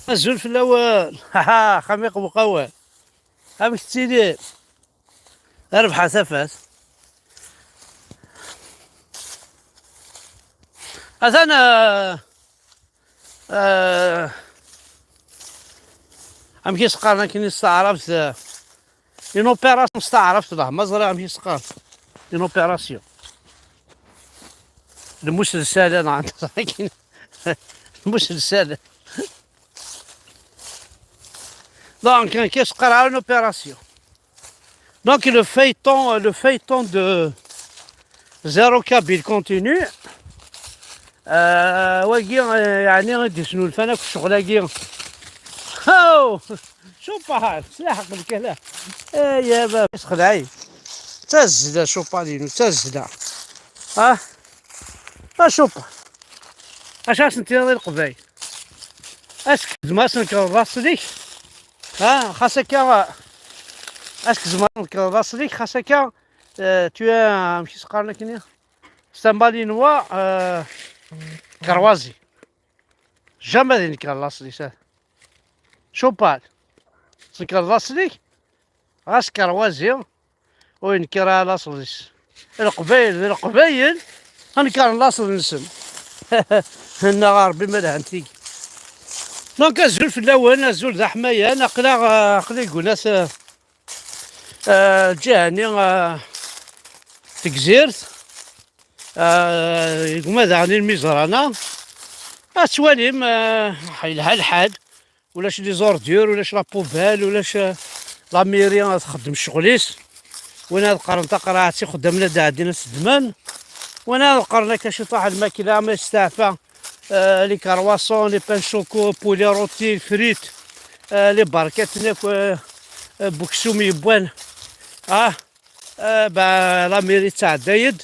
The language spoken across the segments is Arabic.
الزول في الاول خميق مقوى. هامك تسيدي ربح سفاس انا عم كيسقارنا كي استعرفت اون اوبيراسيون استعرفت له مزرعة عم كيسقار اون اوبيراسيون المش رسالة انا عندي المش رسالة دونك كان كيسقر على اون اوبيراسيون. دونك le feuilleton de زيرو كابيل كونتينيو. واقي يعني غادي شنو الفناك الشغل هاو شوف هاد سلاحق الكلام. يا باب خدعي تزدا شوف دينو تزدا ها شوف اش انت غير القبايل اسك زماسنك راسليك خاصك اسك زماسنك راسليك خاصك tu es ماشي سقارنا كنيا ستامبالينوا كروازي جامي دينك راسلي شوبال سكر راسلي غاس كروازي وين كرا لاصليس القبايل غنكر لاصل نسم هنا ربي ما لعنتي. دونك الزول في الاول الزول ذا حمايه انا قلا يقول ناس جاني تكزيرت يقول ماذا عن المزرانه اسواليم حيلها الحال ولاش لي زوردور ولاش لا بوبال ولاش لا ميريا تخدم شغليس وانا القرن تقراتي خدام لنا داعدين السدمان وانا القرن كاش طاح الماكله ما يستعفى لي كرواسون لي بان شوكو بولي روتي فريت لي باركات ناك بوكسومي بوان با لا ميري تاع دايد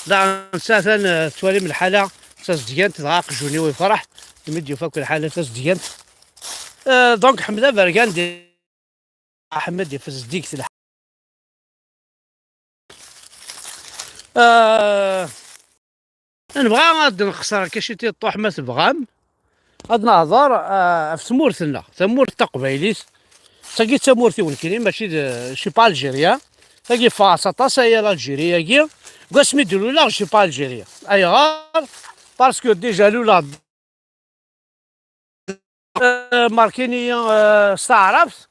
لا نساتن توالي من الحاله تاز ديانت ضاق جوني ويفرح يمديو فاك الحاله تاز ديانت. دونك حمده بركان احمد يفز ديك نبغى غاد نخسر كاشي تيطوح ما تبغام غاد نهضر في ثمورتنا ثمورت تقبايليس تاكي ثمورتي ولكن ماشي شي با الجيريا تاكي فاس طاسا هي الجيريا كي كاع سميتو لا شي با الجيريا اي غار باسكو ديجا لولا ماركيني استعرفت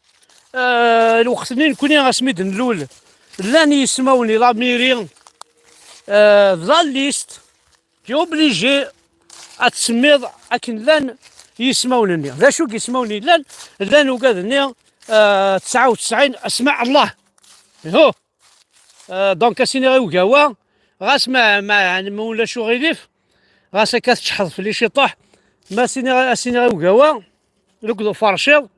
الوقت اللي نكوني غاسميت نلول لاني يسموني لاميريان في ليست كي اوبليجي اتسميض اكن لان يسمونني ذا شو كيسموني لان وكادني 99 اسماء الله هو دونك اسيني غيوكاوا غاسمع يعني ما ولا شو غيليف غاسا كتشحط في لي شيطوح ما اسيني غيوكاوا ركضو فارشيض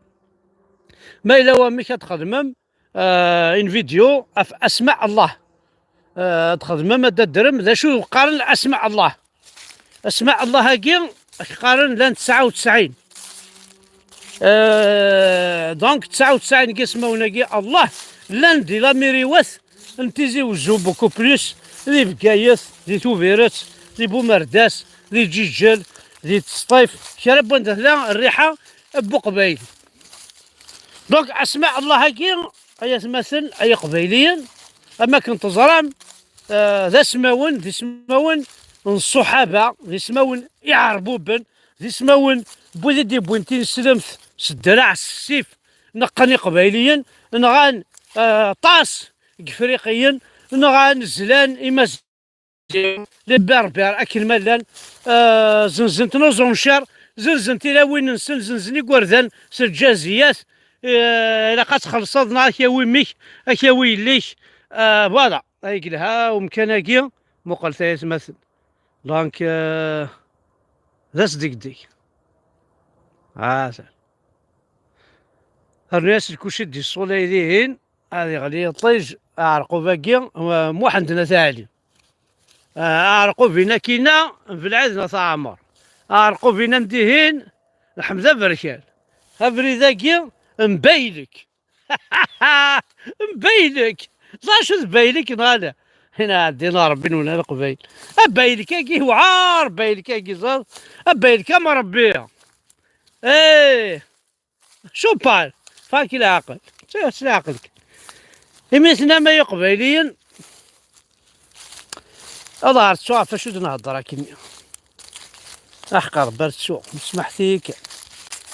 ما إلا وامي كتخدمم ان فيديو في اسماء الله تخدمم دا درم ذا شو قارن اسماء الله اسماء الله هاكي قارن لان 99 دونك 99 كيسمونا كي الله لان دي لا ميريوات نتيزي وزو بوكو بليس ذي بكايس ذي توفيرات ذي بومرداس ذي جيجل ذي تسطيف شرب لا الريحه بقبايل. دونك اسماء الله هاكي اي مثل اي قبيليا اما كنت زرام ذا سماون ذي سماون الصحابه ذي سماون يعربوبن ذي سماون بوذي بوينتين سلمت سدراع السيف نقني قبيليا نغان طاس افريقيا نغان زلان إماز لبربر اكل ملان زنزنت نوزونشار زنزنت الى وين نسن زنزني قردان سجازيات الا كتخلصنا اكاوي ميك اكاوي ليش فوالا هايك لها ومكاناكي مقل ثلاث مثل دونك ذا صديق ديك الناس الكوشي دي الصوليدين هذه غادي طيج اعرقوا باكي مو عندنا ثالي اعرقوا فينا كينا في العدنا تاع عمر اعرقوا فينا مديهين الحمد بركان هبري ذاكي مبيلك مبيلك لا شو تبيلك نالا هنا عندنا ربي ولا القبيل ابيلك كي وعار بايلك كي زاد ابيلك ما ربيها ايه شو بال فاك العقل سيس عقلك مثلنا ما يقبلين أظهر تسوع فشو نهضر كني أحقر برد سوق مسمح فيك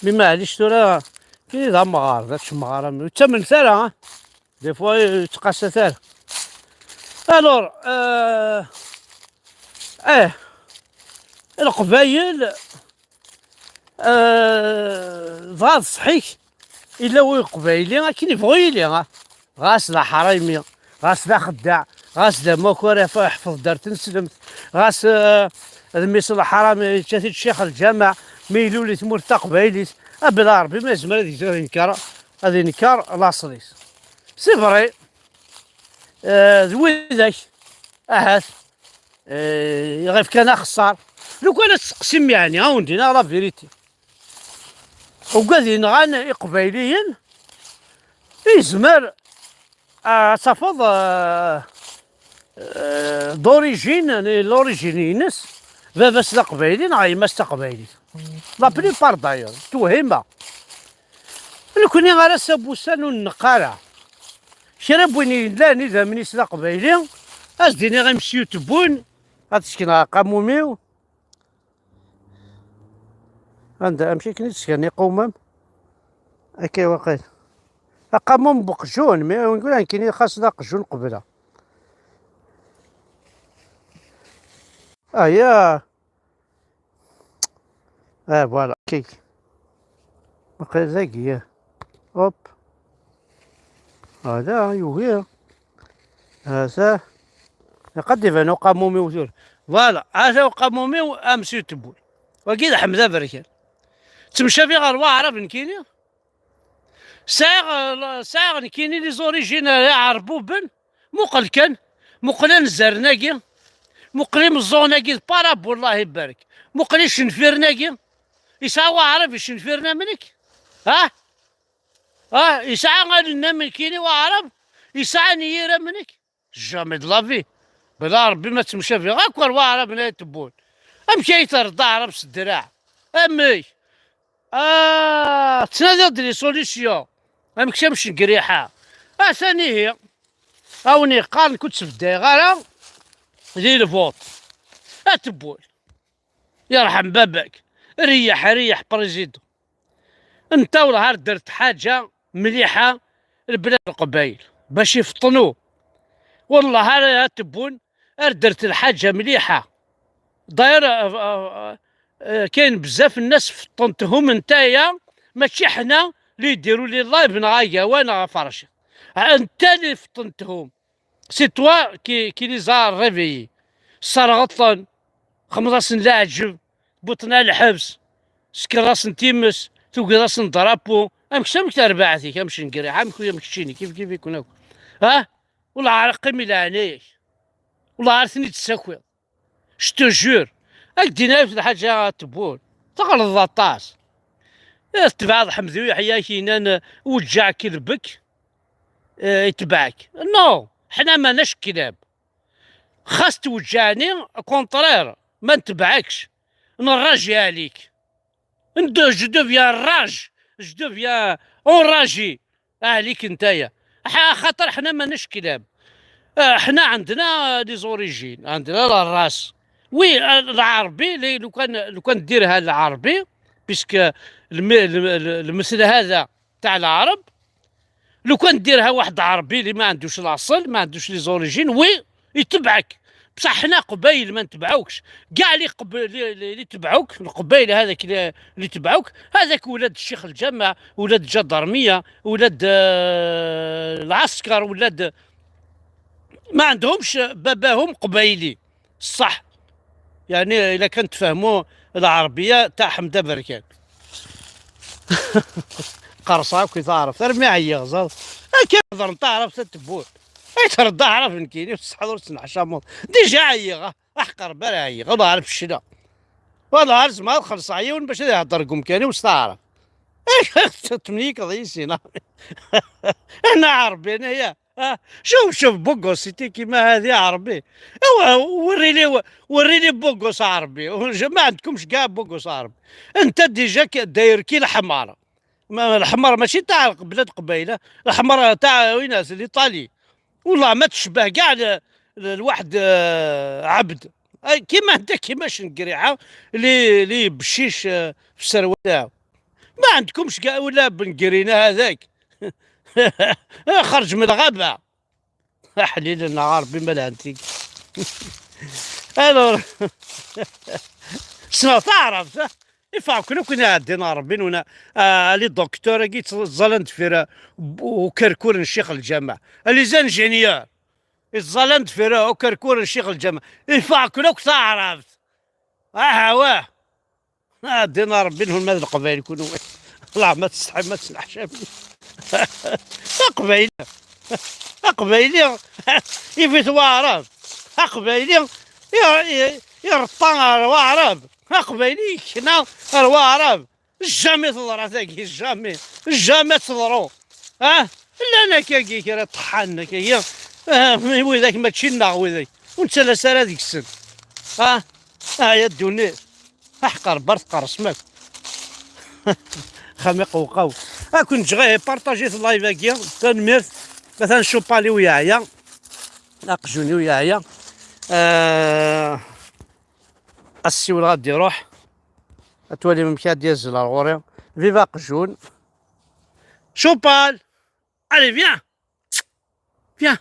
بما عليش ترى كي ذا مغار ذاك مغار تمن ثرى دي فوا يتقاسى ثرى الور القبايل ضاد صحيح الا هو قبايلي كاين يبغيلي غاس لا حرايمي غاس لا خداع غاس لا مكورة يحفظ دار تنسلم غاس الميس الحرامي جات الشيخ الجامع ميلولي تمور تا قبايليت بلا ربي ما يزمر هذا ينكر هذا ينكر لاصليس سي فري ذويداك اهات غير كان خسار لو كان تقسم يعني ندينا لا فيريتي وقاعدين غان قبايليين يزمر تفض دوريجين لوريجين ينس بس لا قبايلين غاي ما استقبايلي لا بليبار داير توهمه لو كوني غير سابوسان والنقاره شربوني لا نيدا مني سلا قبايلي ازديني غنمشيو تبون غتسكن قاموميو عندها امشي كني تسكني قومم هكا واقيلا قاموم بقجون مي نقول كاين خاصنا قجون قبله يا فوالا كيك بقى ذكية هوب هذا يوهي هذا قد يبانو قامومي وزور فوالا هذا قامومي وامسيو تبول وكيد حمزه بركان تمشى في غير واعرف نكيني ساغ نكيني لي زوريجين عربوبن مقل كان مقلن زرناكي مقلي مزوناكي باراب والله يبارك مقلي شنفيرناكي يسعى عرب شنفيرنا منك يسعى غالنا من كيني وعرب يسعى نيرة منك جامي لافي بلا ربي ما تمشى في غاكور وعرب لا تبون امشي ترضى عرب الدراع امي تنادي ديري سوليسيون امكشمش نقريحة ثاني هي اوني قال كنت في الدايغة دي الفوط تبول يرحم باباك ريح بريزيدو انت والله درت حاجه مليحه لبلاد القبايل باش يفطنوا والله هذا تبون درت الحاجه مليحه داير كاين بزاف الناس فطنتهم نتايا ماشي حنا اللي يديروا لي لايف نغايا وانا فرشه انت اللي فطنتهم سي توا كي لي زار ريفيي صار غطن 15 لاعب بوطنا الحبس سكر راس نتيمس توقي راس نضربو امكشم تربعتي كمشي نقري عامك مكشيني كيف يكون هاك والله عرقي ملا عينيك والله عرفتني تساكوي شتو جور اكدينا في الحاجه تبون تغلط الطاس تبع حمدي ويحيى كينان وجع كذبك يتبعك نو حنا ماناش كلاب خاص توجعني كونطرير ما نتبعكش نراجي عليك جو دوفيان راج جو دوفيان اونراجي عليك نتايا خاطر حنا ماناش كلاب حنا عندنا لي زوريجين عندنا الراس وي العربي لو كان ديرها العربي بيسك المثل هذا تاع العرب لو كان ديرها واحد عربي اللي ما عندوش الاصل ما عندوش لي زوريجين وي يتبعك بصح حنا قبايل ما نتبعوكش كاع اللي تبعوك القبايل هذاك اللي تبعوك هذاك ولاد الشيخ الجامع ولاد الجدرميه ولاد العسكر ولاد ما عندهمش باباهم قبايلي صح يعني الا كنت تفهموا العربيه تاع حمده بركان قرصاك كي تعرف ترمي عيا غزال كيف تهضر تعرف تتبوت ترد عرف نكيني وتصحى وتسمع شامون ديجا عيا احقر بلا عيا ما عارف الشنا والله عارف ما خلص عيون باش يهضركم كاني وستعرف تمنيك ضيسينا انا عربي انايا شوف بوغوس سيتي كيما هذه عربي وريني بوغوس عربي ما عندكمش كاع بوغوس عربي انت ديجا داير كي الحمار الحمر ماشي تاع بلاد قبيله، الحمر تاع ويناس الايطالي. والله ما تشبه كاع لواحد عبد. كيما انت كيماش نقريعه اللي بشيش في السروال تاعو. ما عندكمش كاع ولا بن قرينه هذاك. خرج من الغابه. حليل النهار بما لا انتيك. الور شنو تعرف صح؟ يفاكروا كنا عندنا ربي ونا لي دكتور كي تظلنت في وكركور الشيخ الجامع اللي زنجينيور الظلنت في وكركور الشيخ الجامع يفاكروا تعرف. واه عندنا ربي هما القبائل يكونوا. الله ما تستحي ما تسلحش. قبائل قبايلي يفيت وعرب قبايلي يرطان وعرب قبايلي كنا وعرب جامي تضرع ذاك جامي تضرو. لا انا كي راه طحنا كي وذاك ما تشينا وذاك وانت لا سال هذيك السن. يا الدنيا احقر برد قرصمك. خميق وقاو. كنت غير بارطاجيت اللايف هاكيا تنميرت مثلا شوبالي ويايا اقجوني ويايا. السيول غادي يروح اتولي ممكن ديال الزلال غوري فيفا قجون شوبال. الي فيان فيان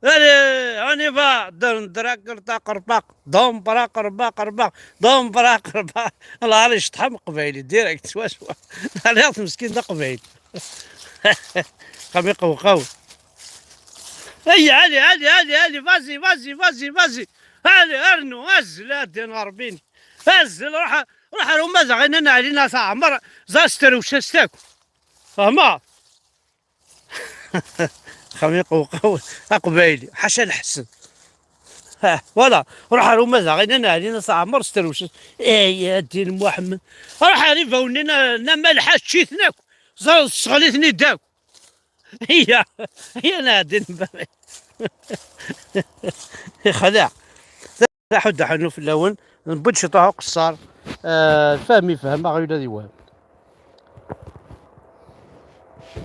الي هاني فا دراك رطاق رباق دوم براق رباق رباق دوم براق رباق. الله علي شطحم قبايلي ديريكت شوا الياط مسكين دا قبايل. خميق وقاو. هيا علي فازي علي ارنو هزل هادي نهربيني هزل روح رمازة غينا علينا ساعة مرة زاستر وشستاكو فهما. خميق وقاو قبايلي حاشا الحسن. فوالا روح رمازة غينا علينا ساعة مرة ستر وشست. يا دين محمد روح علي فونينا ملحة شيثناكو صغليتني داكو. هي نادين خداع حد حنو في اللون نبدش طاحو قصار. فهمي فهم غير هذي وهم.